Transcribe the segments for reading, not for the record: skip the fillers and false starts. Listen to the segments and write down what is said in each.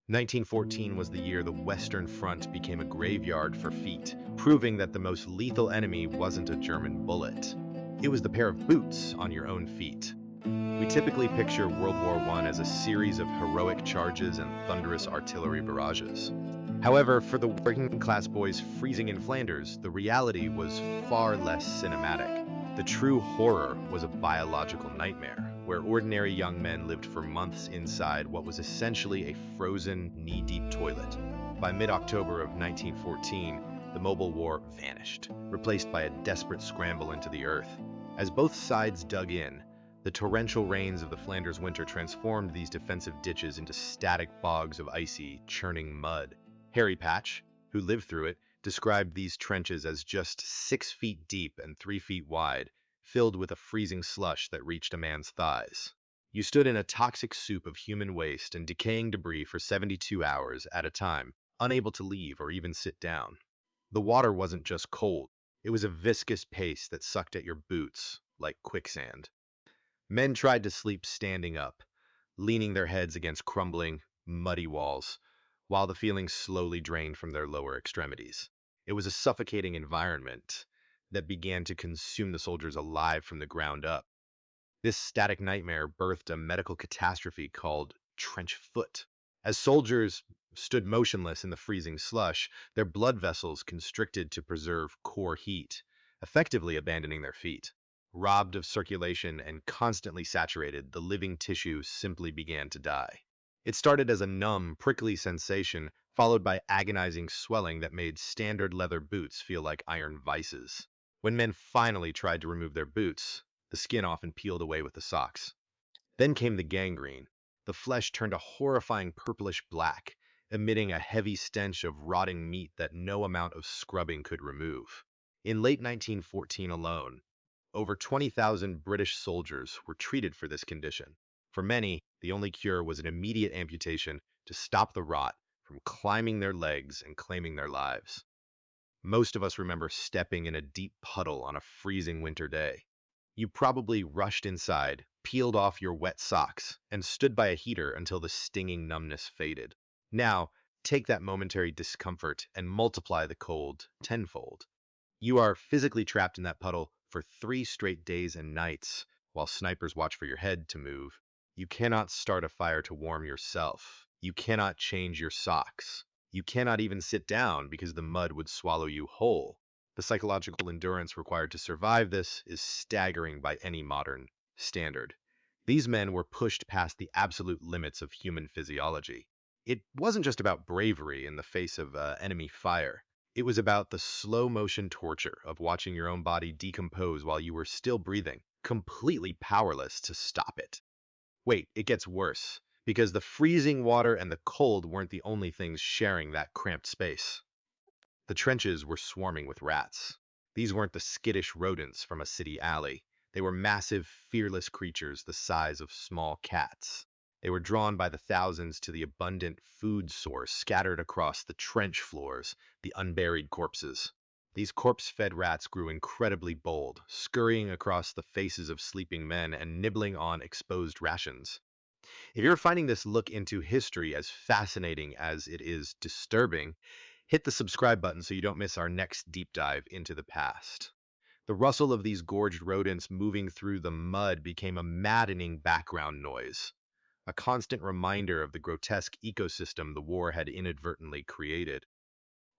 1914 was the year the Western Front became a graveyard for feet, proving that the most lethal enemy wasn't a German bullet. It was the pair of boots on your own feet. We typically picture World War I as a series of heroic charges and thunderous artillery barrages. However, for the working class boys freezing in Flanders, the reality was far less cinematic. The true horror was a biological nightmare, where ordinary young men lived for months inside what was essentially a frozen, knee-deep toilet. By mid-October of 1914, the mobile war vanished, replaced by a desperate scramble into the earth. As both sides dug in, the torrential rains of the Flanders winter transformed these defensive ditches into static bogs of icy, churning mud. Harry Patch, who lived through it, described these trenches as just 6 feet deep and 3 feet wide, filled with a freezing slush that reached a man's thighs. You stood in a toxic soup of human waste and decaying debris for 72 hours at a time, unable to leave or even sit down. The water wasn't just cold, it was a viscous paste that sucked at your boots like quicksand. Men tried to sleep standing up, leaning their heads against crumbling, muddy walls, while the feeling slowly drained from their lower extremities. It was a suffocating environment that began to consume the soldiers alive from the ground up. This static nightmare birthed a medical catastrophe called trench foot. As soldiers stood motionless in the freezing slush, their blood vessels constricted to preserve core heat, effectively abandoning their feet. Robbed of circulation and constantly saturated, the living tissue simply began to die. It started as a numb, prickly sensation, followed by agonizing swelling that made standard leather boots feel like iron vices. When men finally tried to remove their boots, the skin often peeled away with the socks. Then came the gangrene. The flesh turned a horrifying purplish black, emitting a heavy stench of rotting meat that no amount of scrubbing could remove. In late 1914 alone, over 20,000 British soldiers were treated for this condition. For many, the only cure was an immediate amputation to stop the rot from climbing their legs and claiming their lives. Most of us remember stepping in a deep puddle on a freezing winter day. You probably rushed inside, peeled off your wet socks, and stood by a heater until the stinging numbness faded. Now, take that momentary discomfort and multiply the cold tenfold. You are physically trapped in that puddle for 3 straight days and nights, while snipers watch for your head to move. You cannot start a fire to warm yourself. You cannot change your socks. You cannot even sit down because the mud would swallow you whole. The psychological endurance required to survive this is staggering by any modern standard. These men were pushed past the absolute limits of human physiology. It wasn't just about bravery in the face of enemy fire. It was about the slow-motion torture of watching your own body decompose while you were still breathing, completely powerless to stop it. Wait, it gets worse, because the freezing water and the cold weren't the only things sharing that cramped space. The trenches were swarming with rats. These weren't the skittish rodents from a city alley. They were massive, fearless creatures the size of small cats. They were drawn by the thousands to the abundant food source scattered across the trench floors, the unburied corpses. These corpse-fed rats grew incredibly bold, scurrying across the faces of sleeping men and nibbling on exposed rations. If you're finding this look into history as fascinating as it is disturbing, hit the subscribe button so you don't miss our next deep dive into the past. The rustle of these gorged rodents moving through the mud became a maddening background noise, a constant reminder of the grotesque ecosystem the war had inadvertently created.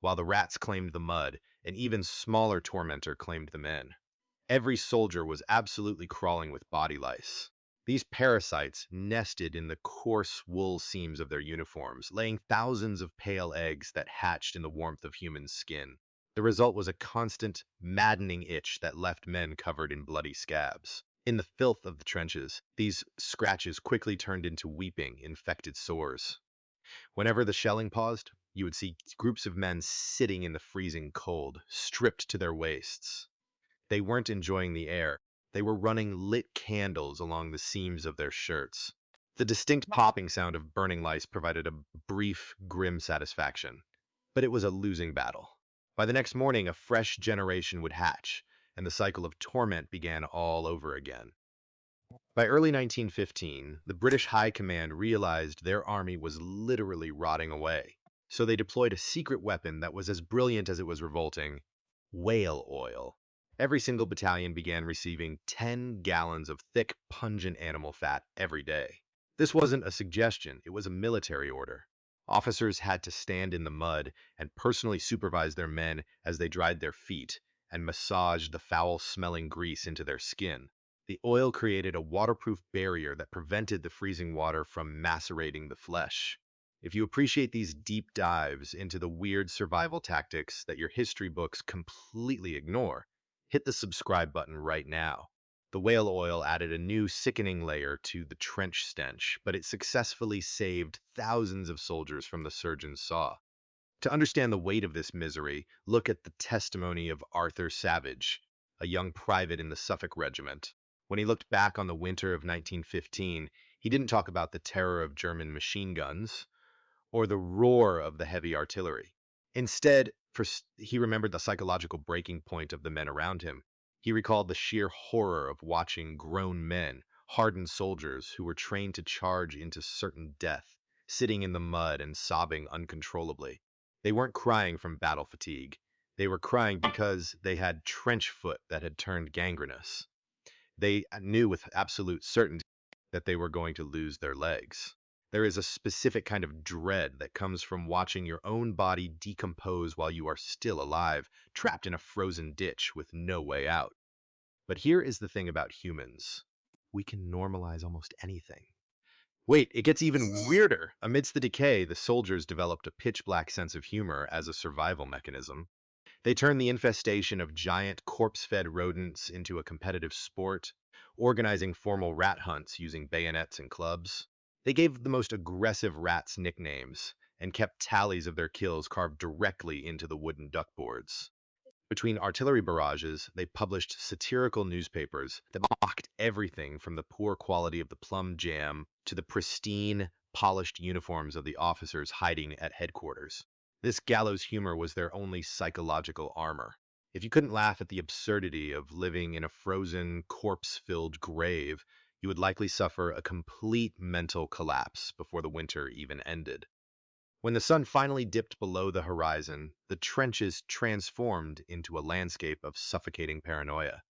While the rats claimed the mud, an even smaller tormentor claimed the men. Every soldier was absolutely crawling with body lice. These parasites nested in the coarse wool seams of their uniforms, laying thousands of pale eggs that hatched in the warmth of human skin. The result was a constant, maddening itch that left men covered in bloody scabs. In the filth of the trenches, these scratches quickly turned into weeping, infected sores. Whenever the shelling paused, you would see groups of men sitting in the freezing cold, stripped to their waists. They weren't enjoying the air. They were running lit candles along the seams of their shirts. The distinct popping sound of burning lice provided a brief, grim satisfaction. But it was a losing battle. By the next morning, a fresh generation would hatch, and the cycle of torment began all over again. By early 1915, the British High Command realized their army was literally rotting away. So they deployed a secret weapon that was as brilliant as it was revolting: whale oil. Every single battalion began receiving 10 gallons of thick, pungent animal fat every day. This wasn't a suggestion, it was a military order. Officers had to stand in the mud and personally supervise their men as they dried their feet and massaged the foul-smelling grease into their skin. The oil created a waterproof barrier that prevented the freezing water from macerating the flesh. If you appreciate these deep dives into the weird survival tactics that your history books completely ignore, hit the subscribe button right now. The whale oil added a new sickening layer to the trench stench, but it successfully saved thousands of soldiers from the surgeon's saw. To understand the weight of this misery, look at the testimony of Arthur Savage, a young private in the Suffolk Regiment. When he looked back on the winter of 1915, he didn't talk about the terror of German machine guns or the roar of the heavy artillery. Instead, he remembered the psychological breaking point of the men around him. He recalled the sheer horror of watching grown men, hardened soldiers who were trained to charge into certain death, sitting in the mud and sobbing uncontrollably. They weren't crying from battle fatigue. They were crying because they had trench foot that had turned gangrenous. They knew with absolute certainty that they were going to lose their legs. There is a specific kind of dread that comes from watching your own body decompose while you are still alive, trapped in a frozen ditch with no way out. But here is the thing about humans: we can normalize almost anything. Wait, it gets even weirder. Amidst the decay, the soldiers developed a pitch black sense of humor as a survival mechanism. They turned the infestation of giant corpse-fed rodents into a competitive sport, organizing formal rat hunts using bayonets and clubs. They gave the most aggressive rats nicknames and kept tallies of their kills carved directly into the wooden duckboards. Between artillery barrages, they published satirical newspapers that mocked everything from the poor quality of the plum jam to the pristine, polished uniforms of the officers hiding at headquarters. This gallows humor was their only psychological armor. If you couldn't laugh at the absurdity of living in a frozen, corpse-filled grave, you would likely suffer a complete mental collapse before the winter even ended. When the sun finally dipped below the horizon, the trenches transformed into a landscape of suffocating paranoia.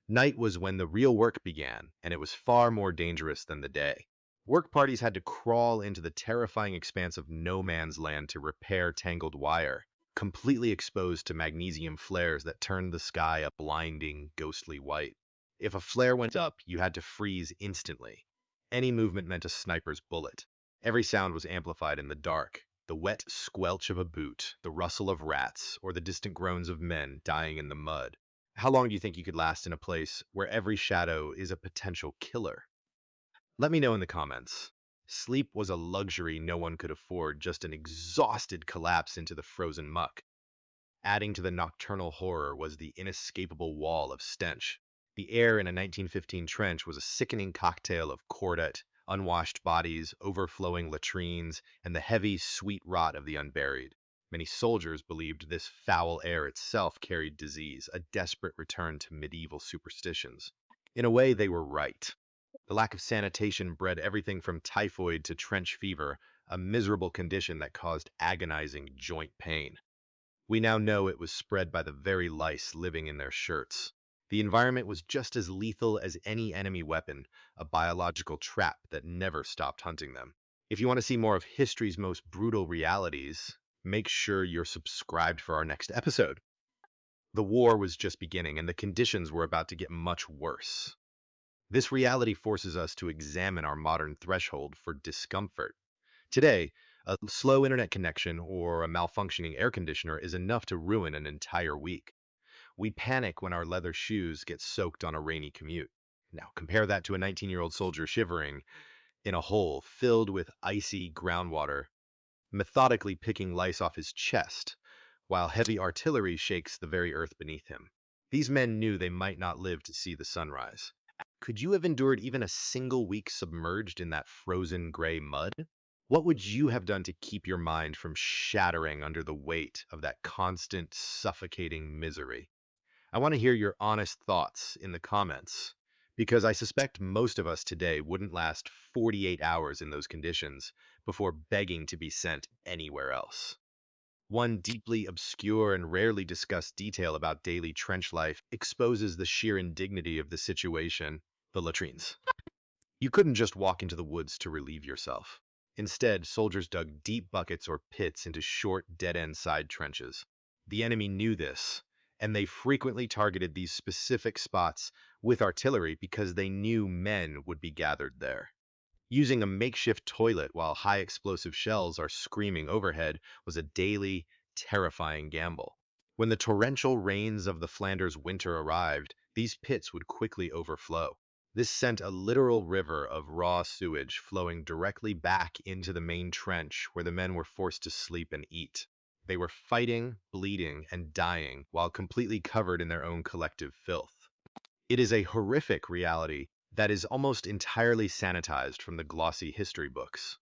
Night was when the real work began, and it was far more dangerous than the day. Work parties had to crawl into the terrifying expanse of no man's land to repair tangled wire, completely exposed to magnesium flares that turned the sky a blinding, ghostly white. If a flare went up, you had to freeze instantly. Any movement meant a sniper's bullet. Every sound was amplified in the dark: the wet squelch of a boot, the rustle of rats, or the distant groans of men dying in the mud. How long do you think you could last in a place where every shadow is a potential killer? Let me know in the comments. Sleep was a luxury no one could afford, just an exhausted collapse into the frozen muck. Adding to the nocturnal horror was the inescapable wall of stench. The air in a 1915 trench was a sickening cocktail of cordite, unwashed bodies, overflowing latrines, and the heavy, sweet rot of the unburied. Many soldiers believed this foul air itself carried disease, a desperate return to medieval superstitions. In a way, they were right. The lack of sanitation bred everything from typhoid to trench fever, a miserable condition that caused agonizing joint pain. We now know it was spread by the very lice living in their shirts. The environment was just as lethal as any enemy weapon, a biological trap that never stopped hunting them. If you want to see more of history's most brutal realities, make sure you're subscribed for our next episode. The war was just beginning, and the conditions were about to get much worse. This reality forces us to examine our modern threshold for discomfort. Today, a slow internet connection or a malfunctioning air conditioner is enough to ruin an entire week. We panic when our leather shoes get soaked on a rainy commute. Now, compare that to a 19-year-old soldier shivering in a hole filled with icy groundwater, methodically picking lice off his chest, while heavy artillery shakes the very earth beneath him. These men knew they might not live to see the sunrise. Could you have endured even a single week submerged in that frozen gray mud? What would you have done to keep your mind from shattering under the weight of that constant, suffocating misery? I want to hear your honest thoughts in the comments. because I suspect most of us today wouldn't last 48 hours in those conditions before begging to be sent anywhere else. One deeply obscure and rarely discussed detail about daily trench life exposes the sheer indignity of the situation: the latrines. You couldn't just walk into the woods to relieve yourself. Instead, soldiers dug deep buckets or pits into short, dead-end side trenches. The enemy knew this, and they frequently targeted these specific spots with artillery because they knew men would be gathered there. Using a makeshift toilet while high explosive shells are screaming overhead was a daily, terrifying gamble. When the torrential rains of the Flanders winter arrived, these pits would quickly overflow. This sent a literal river of raw sewage flowing directly back into the main trench where the men were forced to sleep and eat. They were fighting, bleeding, and dying while completely covered in their own collective filth. It is a horrific reality that is almost entirely sanitized from the glossy history books.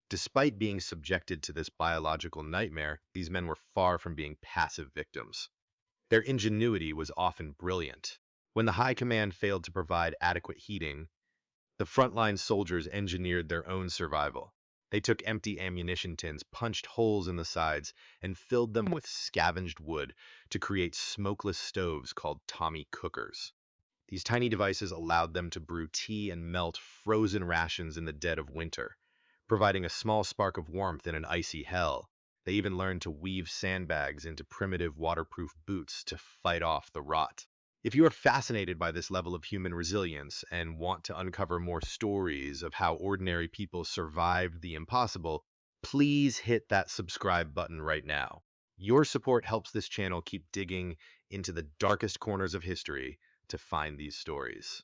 Despite being subjected to this biological nightmare, these men were far from being passive victims. Their ingenuity was often brilliant. When the High Command failed to provide adequate heating, the frontline soldiers engineered their own survival. They took empty ammunition tins, punched holes in the sides, and filled them with scavenged wood to create smokeless stoves called Tommy cookers. These tiny devices allowed them to brew tea and melt frozen rations in the dead of winter, providing a small spark of warmth in an icy hell. They even learned to weave sandbags into primitive waterproof boots to fight off the rot. If you are fascinated by this level of human resilience and want to uncover more stories of how ordinary people survived the impossible, please hit that subscribe button right now. Your support helps this channel keep digging into the darkest corners of history to find these stories.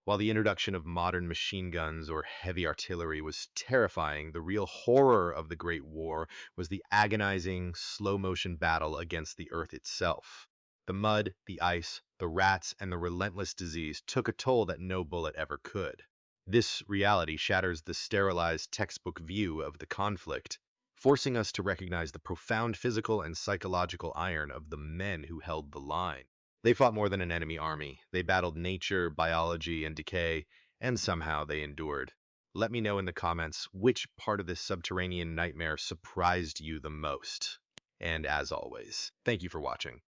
While the introduction of modern machine guns or heavy artillery was terrifying, the real horror of the Great War was the agonizing, slow-motion battle against the Earth itself. The mud, the ice, the rats, and the relentless disease took a toll that no bullet ever could. This reality shatters the sterilized textbook view of the conflict, forcing us to recognize the profound physical and psychological iron of the men who held the line. They fought more than an enemy army. They battled nature, biology, and decay, and somehow they endured. Let me know in the comments which part of this subterranean nightmare surprised you the most. And as always, thank you for watching.